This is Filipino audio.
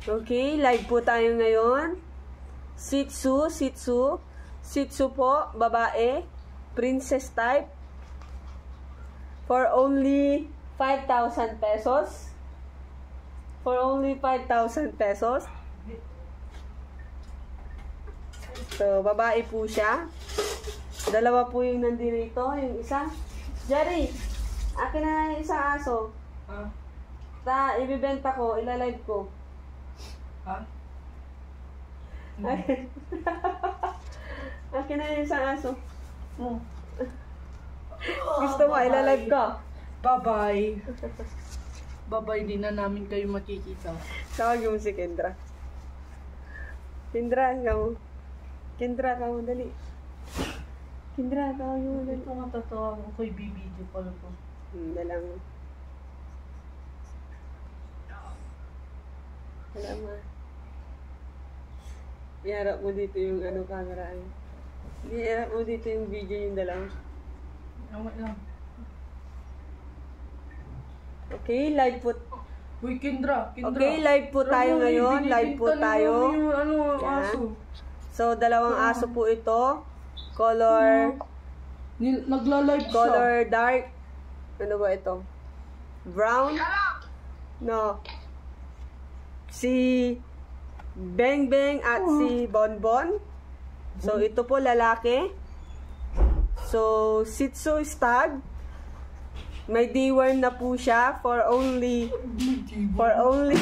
Okay, live po tayo ngayon. Shih Tzu, Shih Tzu. Shih Tzu po, babae. Princess type. For only 5,000 pesos. For only 5,000 pesos. So, babae po siya. Dalawa po yung nandito. Yung isa. Jerry, akin na yung isang aso. Ibibenta ko, ilalive ko. Ha? Akin na yung isang aso. Gusto mo, ilalive ko. Bye-bye. Bye-bye, di na namin kayo makikita. Tawag mo si Kendra. Kendra, ikaw. Kendra, ikaw, dali. Kendra, tawag mo, dali. Ito nga tatawag ko kay BBD pala po. Dalang. Wala ma. Iharap mo dito yung camera ay. Iharap mo dito yung video yung dalawa. Awat lang. Okay, live po. Uy, Kendra. Okay, live po tayo ngayon. Live po tayo. Aso. So, dalawang aso po ito. Color. Nagla-live siya. Color dark. Ano ba ito? Brown? No. Si Beng Beng at si Bonbon. So, ito po lalaki. So, Shih Tzu Stag. May deworm na po siya for only 5,000.